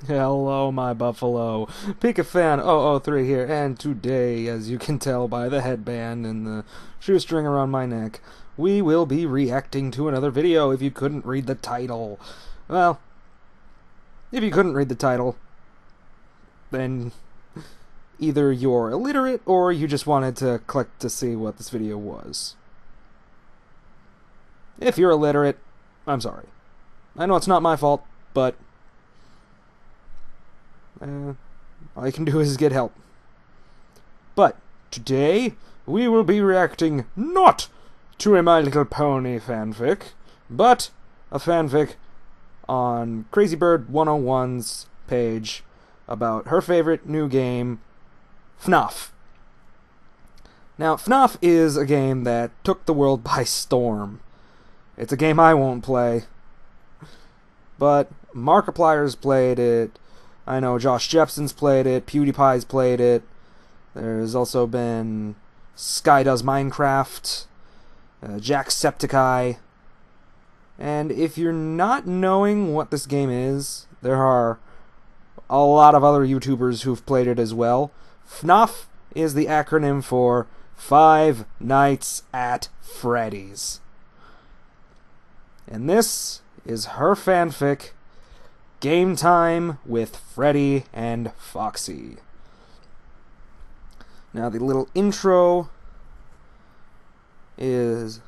Hello, my buffalo. pikafan003 here, and today, as you can tell by the headband and the shoestring around my neck, we will be reacting to another video if you couldn't read the title. Well, if you couldn't read the title, then either you're illiterate or you just wanted to click to see what this video was. If you're illiterate, I'm sorry. I know it's not my fault, but all you can do is get help. But today we will be reacting not to a My Little Pony fanfic, but a fanfic on Crazy Bird 101's page about her favorite new game, FNAF. Now, FNAF is a game that took the world by storm. It's a game I won't play, but Markiplier's played it. I know Josh Jepson's played it, PewDiePie's played it. There's also been Sky Does Minecraft, Jacksepticeye. And if you're not knowing what this game is, there are a lot of other YouTubers who've played it as well. FNAF is the acronym for Five Nights at Freddy's. And this is her fanfic, Game Time with Freddie and Foxy. Now the little intro that's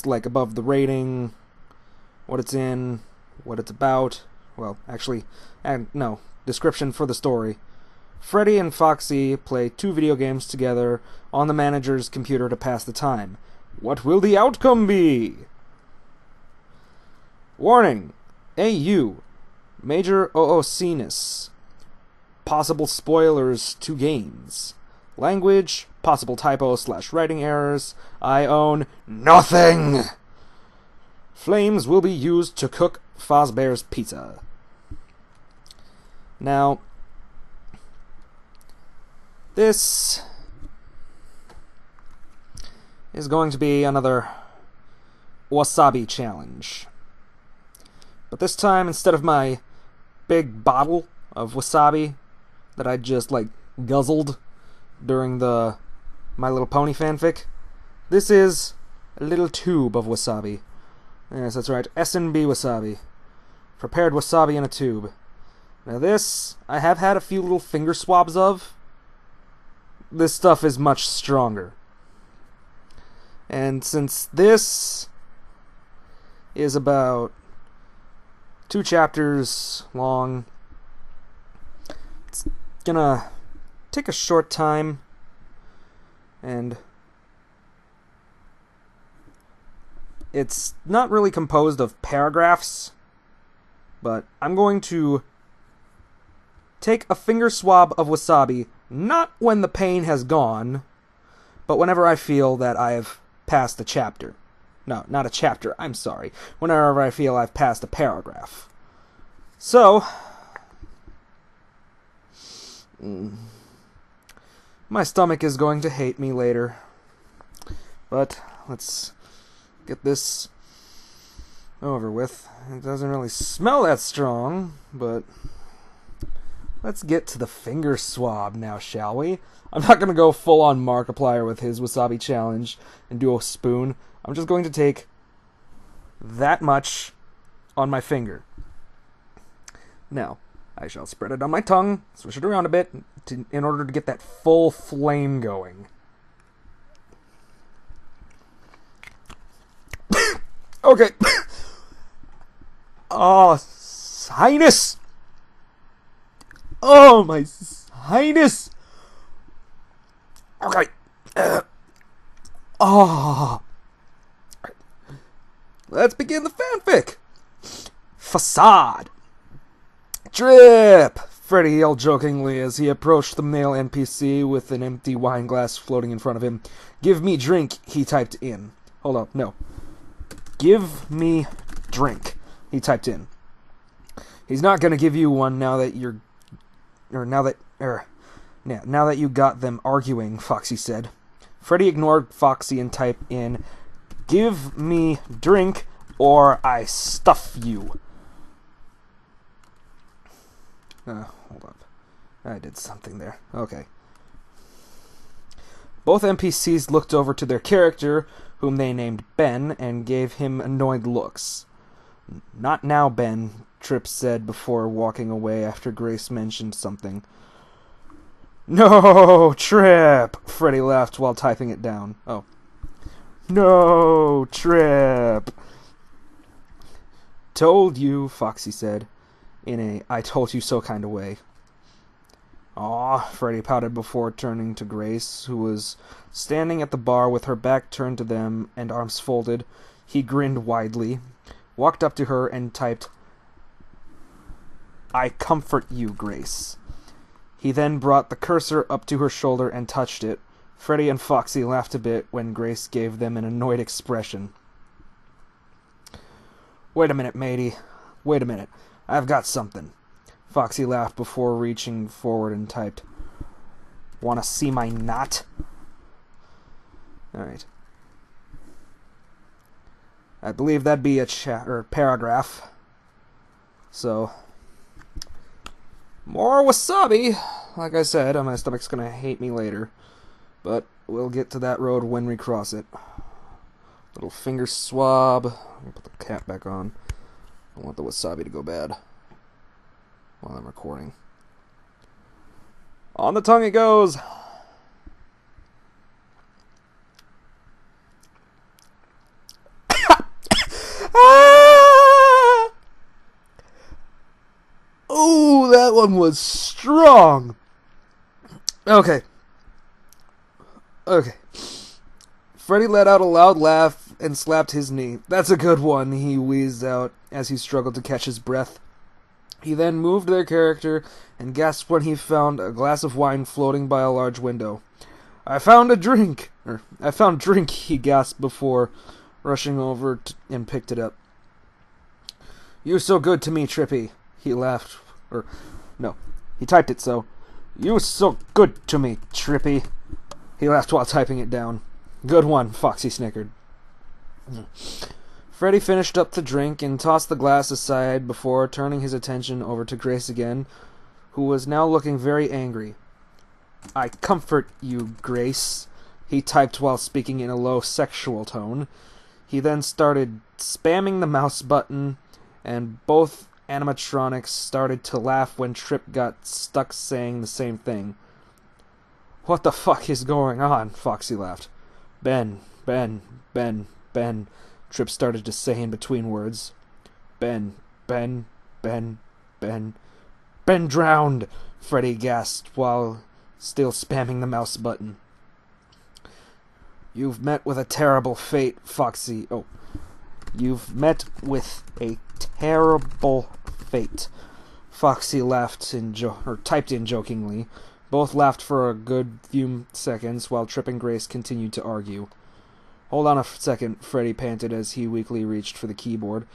like above the rating, what it's in, what it's about. Well, actually, no, description for the story. Freddie and Foxy play 2 video games together on the manager's computer to pass the time. What will the outcome be? Warning! AU. Major OOCness. Possible spoilers to games. Language. Possible typo/writing errors. I own nothing! Flames will be used to cook Fazbear's pizza. Now, this is going to be another wasabi challenge. But this time, instead of my big bottle of wasabi that I just, like, guzzled during the My Little Pony fanfic, this is a little tube of wasabi. Yes, that's right, S&B wasabi. Prepared wasabi in a tube. Now this, I have had a few little finger swabs of. This stuff is much stronger. And since this is about 2 chapters long, it's gonna take a short time, and it's not really composed of paragraphs, but I'm going to take a finger swab of wasabi, not when the pain has gone, but whenever I feel that I've passed a chapter. No, not a chapter, I'm sorry. Whenever I feel I've passed a paragraph. So, my stomach is going to hate me later. But, let's get this over with. It doesn't really smell that strong, but let's get to the finger swab now, shall we? I'm not going to go full on Markiplier with his wasabi challenge and do a spoon. I'm just going to take that much on my finger. Now, I shall spread it on my tongue, swish it around a bit, in order to get that full flame going. Okay. Oh, sinus! Oh, my sinus! Okay. Oh. Let's begin the fanfic. Facade. Drip! Freddie yelled jokingly as he approached the male NPC with an empty wine glass floating in front of him. Give me drink, he typed in. Hold up, no. Give me drink, he typed in. He's not gonna give you one now that now that you got them arguing, Foxy said. Freddie ignored Foxy and typed in, give me drink or I stuff you. Hold up. I did something there. Okay. Both NPCs looked over to their character, whom they named Ben, and gave him annoyed looks. Not now, Ben, Tripp said before walking away after Grace mentioned something. No, Tripp! Freddie laughed while typing it down. Oh. No, Tripp! Told you, Foxy said, in a I told you so kind of way. Aw, Freddie pouted before turning to Grace, who was standing at the bar with her back turned to them and arms folded. He grinned widely, walked up to her, and typed, I comfort you, Grace. He then brought the cursor up to her shoulder and touched it. Freddie and Foxy laughed a bit when Grace gave them an annoyed expression. Wait a minute, matey. Wait a minute. I've got something. Foxy laughed before reaching forward and typed, Wanna see my knot? Alright. I believe that'd be a paragraph. So, more wasabi. Like I said, my stomach's gonna hate me later. But we'll get to that road when we cross it. Little finger swab. Let me put the cap back on. I don't want the wasabi to go bad while I'm recording. On the tongue it goes. Oh, that one was strong. Okay. Freddie let out a loud laugh and slapped his knee. That's a good one, he wheezed out as he struggled to catch his breath. He then moved their character and gasped when he found a glass of wine floating by a large window. I found drink, he gasped before rushing over and picked it up. You so good to me, Trippy, he laughed. He typed it so. You so good to me, Trippy. He laughed while typing it down. Good one, Foxy snickered. Freddie finished up the drink and tossed the glass aside before turning his attention over to Grace again, who was now looking very angry. I comfort you, Grace, he typed while speaking in a low sexual tone. He then started spamming the mouse button, and both animatronics started to laugh when Tripp got stuck saying the same thing. What the fuck is going on? Foxy laughed. Ben, Tripp started to say in between words. Ben drowned, Freddie gasped while still spamming the mouse button. You've met with a terrible fate, Foxy. Oh. You've met with a terrible fate. Foxy laughed typed in jokingly. Both laughed for a good few seconds while Tripp and Grace continued to argue. Hold on a second, Freddie panted as he weakly reached for the keyboard.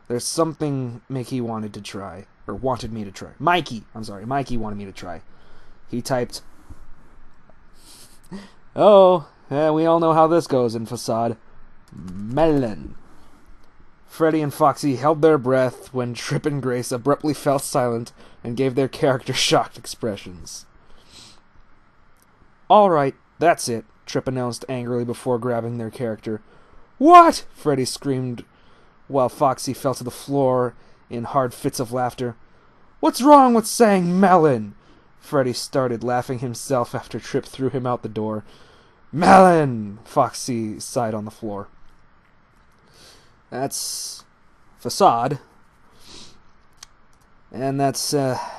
There's something Mickey wanted me to try. Mikey wanted me to try. He typed, Oh, yeah, we all know how this goes in Facade. Melon. Freddie and Foxy held their breath when Tripp and Grace abruptly fell silent and gave their character shocked expressions. All right, that's it, Tripp announced angrily before grabbing their character. What? Freddie screamed while Foxy fell to the floor in hard fits of laughter. What's wrong with saying melon? Freddie started laughing himself after Tripp threw him out the door. Melon! Foxy sighed on the floor. That's Facade. And that's another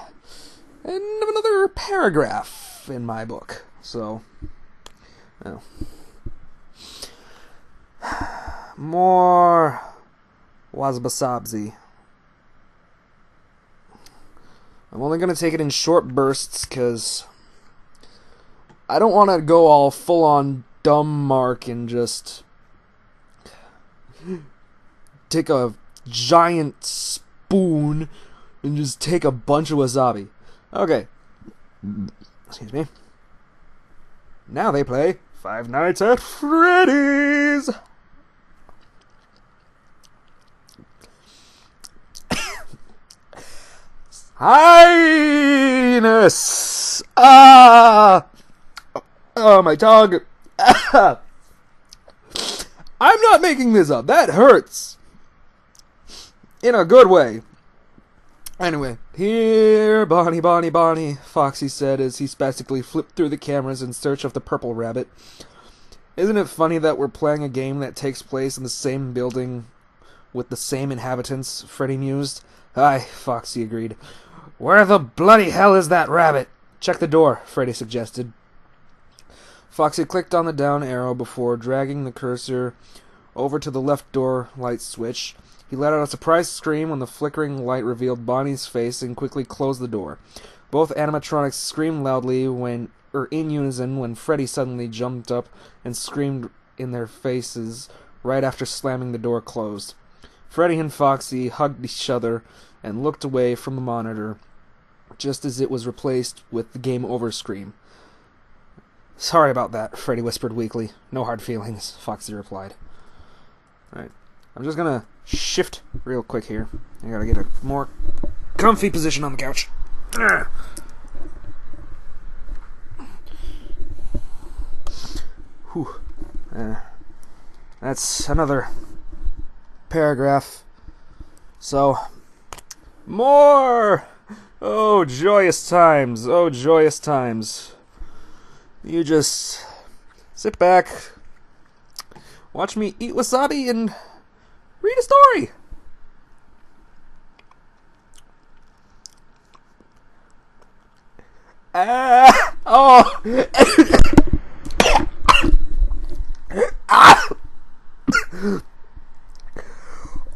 paragraph in my book. So, well. More wasabi. I'm only going to take it in short bursts because I don't want to go all full-on dumb Mark and just take a giant spoon and just take a bunch of wasabi. Okay. Excuse me. Now they play Five Nights at Freddy's. Highness! Ah! Oh, my tongue. I'm not making this up. That hurts. In a good way. Anyway, here, Bonnie, Foxy said as he spastically flipped through the cameras in search of the purple rabbit. Isn't it funny that we're playing a game that takes place in the same building with the same inhabitants? Freddie mused. Aye, Foxy agreed. Where the bloody hell is that rabbit? Check the door, Freddie suggested. Foxy clicked on the down arrow before dragging the cursor over to the left door light switch. He let out a surprised scream when the flickering light revealed Bonnie's face and quickly closed the door. Both animatronics screamed loudly in unison when Freddie suddenly jumped up and screamed in their faces right after slamming the door closed. Freddie and Foxy hugged each other and looked away from the monitor just as it was replaced with the game over scream. Sorry about that, Freddie whispered weakly. No hard feelings, Foxy replied. Alright, I'm just gonna shift real quick here. I gotta get a more comfy position on the couch. Whew. That's another paragraph. So, more! Oh, joyous times. Oh, joyous times. You just sit back, watch me eat wasabi, and read a story. Oh.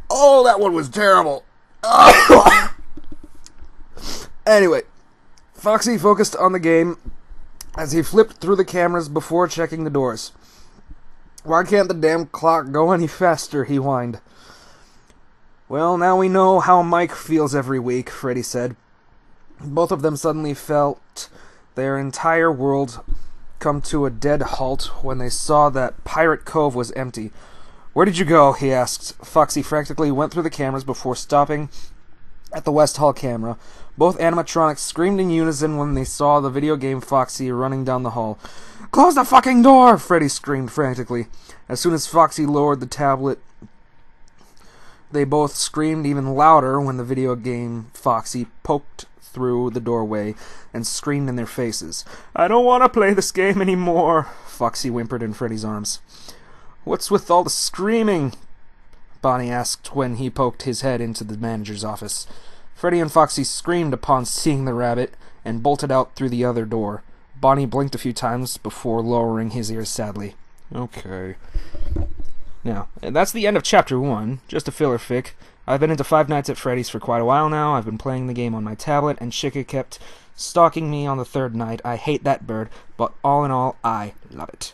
Oh, that one was terrible. Anyway, Foxy focused on the game as he flipped through the cameras before checking the doors. Why can't the damn clock go any faster, he whined. Well, now we know how Mike feels every week, Freddie said. Both of them suddenly felt their entire world come to a dead halt when they saw that Pirate Cove was empty. Where did you go? He asked. Foxy frantically went through the cameras before stopping at the West Hall camera. Both animatronics screamed in unison when they saw the video game Foxy running down the hall. Close the fucking door! Freddie screamed frantically. As soon as Foxy lowered the tablet, they both screamed even louder when the video game Foxy poked through the doorway and screamed in their faces. I don't want to play this game anymore, Foxy whimpered in Freddie's arms. What's with all the screaming? Bonnie asked when he poked his head into the manager's office. Freddie and Foxy screamed upon seeing the rabbit and bolted out through the other door. Bonnie blinked a few times before lowering his ears sadly. Okay. Now, that's the end of Chapter 1. Just a filler fic. I've been into Five Nights at Freddy's for quite a while now. I've been playing the game on my tablet, and Chica kept stalking me on the third night. I hate that bird, but all in all, I love it.